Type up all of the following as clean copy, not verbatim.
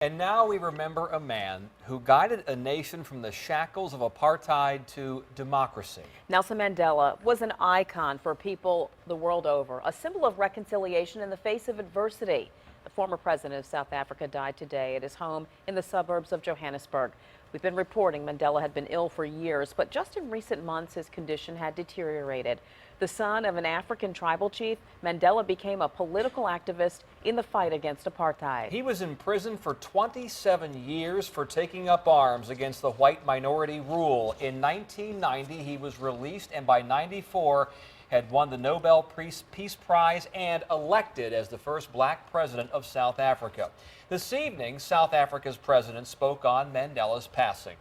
And now we remember a man who guided a nation from the shackles of apartheid to democracy. Nelson Mandela was an icon for people the world over, a symbol of reconciliation in the face of adversity. The former president of South Africa died today at his home in the suburbs of Johannesburg. We've been reporting Mandela had been ill for years, but just in recent months his condition had deteriorated. The son of an African tribal chief, Mandela became a political activist in the fight against apartheid. He was in prison for 27 years for taking up arms against the white minority rule. In 1990, he was released, and by 94, had won the Nobel Peace Prize and elected as the first black president of South Africa. This evening, South Africa's president spoke on Mandela's passing.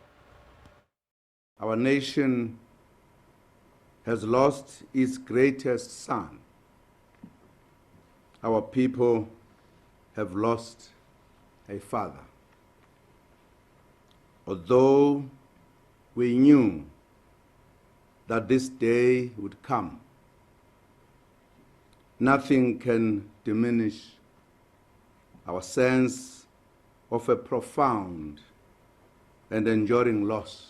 Our nation has lost its greatest son. Our people have lost a father. Although we knew that this day would come, nothing can diminish our sense of a profound and enduring loss.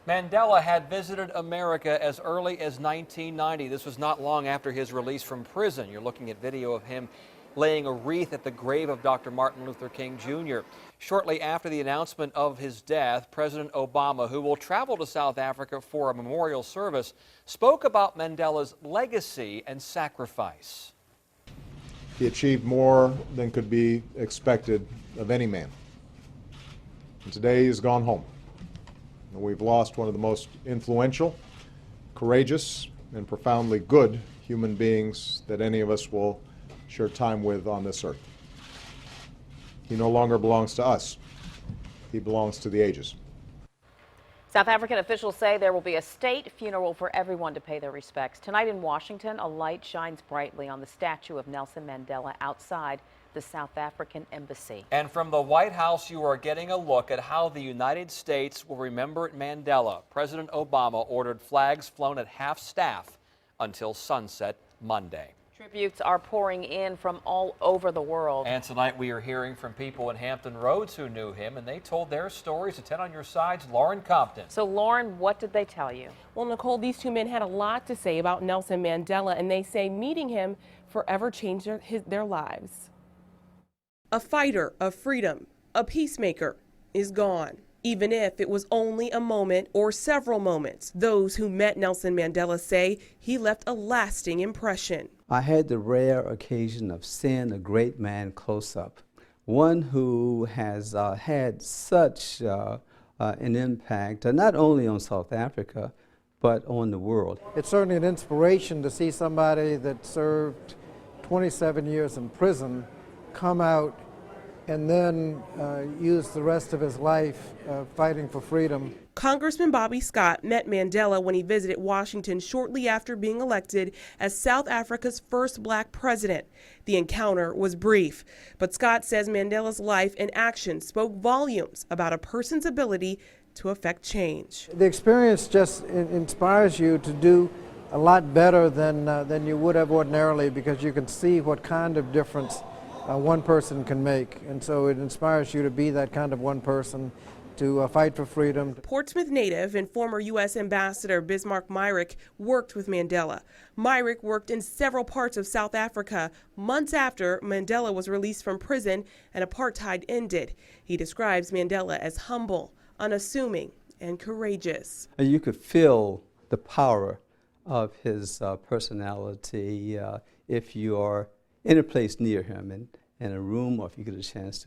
Mandela had visited America as early as 1990. This was not long after his release from prison. You're looking at video of him laying a wreath at the grave of Dr. Martin Luther King Jr. Shortly after the announcement of his death, President Obama, who will travel to South Africa for a memorial service, spoke about Mandela's legacy and sacrifice. He achieved more than could be expected of any man. And today he's gone home. And we've lost one of the most influential, courageous, and profoundly good human beings that any of us will share time with on this earth. He no longer belongs to us. He belongs to the ages. South African officials say there will be a state funeral for everyone to pay their respects. Tonight in Washington, a light shines brightly on the statue of Nelson Mandela outside the South African embassy. And from the White House, you are getting a look at how the United States will remember Mandela. President Obama ordered flags flown at half-staff until sunset Monday. Tributes are pouring in from all over the world. And tonight we are hearing from people in Hampton Roads who knew him, and they told their stories. To 10 on your side's Lauren Compton. So Lauren, what did they tell you? Well, Nicole, these two men had a lot to say about Nelson Mandela, and they say meeting him forever changed their lives. A fighter of freedom, a peacemaker, is gone. Even if it was only a moment or several moments, those who met Nelson Mandela say he left a lasting impression. I had the rare occasion of seeing a great man close up, one who has had such an impact not only on South Africa, but on the world. It's certainly an inspiration to see somebody that served 27 years in prison come out and then use the rest of his life fighting for freedom. Congressman Bobby Scott met Mandela when he visited Washington shortly after being elected as South Africa's first black president. The encounter was brief, but Scott says Mandela's life and actions spoke volumes about a person's ability to affect change. The experience just inspires you to do a lot better than you would have ordinarily, because you can see what kind of difference one person can make, and so it inspires you to be that kind of one person, to fight for freedom. Portsmouth native and former U.S. Ambassador Bismarck Myrick worked with Mandela. Myrick worked in several parts of South Africa months after Mandela was released from prison and apartheid ended. He describes Mandela as humble, unassuming, and courageous. You could feel the power of his personality if you are in a place near him, in a room, or if you get a chance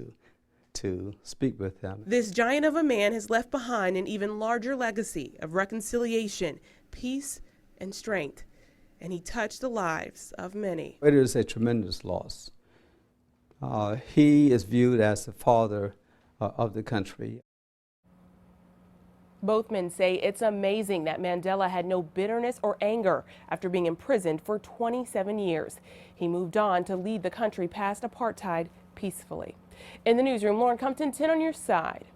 to speak with him. This giant of a man has left behind an even larger legacy of reconciliation, peace, and strength, and he touched the lives of many. It is a tremendous loss. He is viewed as the father of the country. Both men say it's amazing that Mandela had no bitterness or anger after being imprisoned for 27 years. He moved on to lead the country past apartheid peacefully. In the newsroom, Lauren Compton, 10 on your side.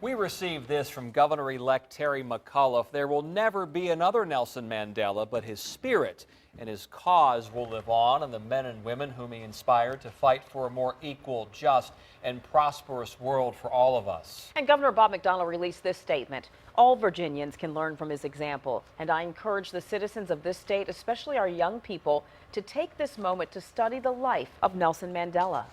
We received this from Governor-elect Terry McAuliffe. There will never be another Nelson Mandela, but his spirit and his cause will live on, and the men and women whom he inspired to fight for a more equal, just, and prosperous world for all of us. And Governor Bob McDonnell released this statement. All Virginians can learn from his example, and I encourage the citizens of this state, especially our young people, to take this moment to study the life of Nelson Mandela.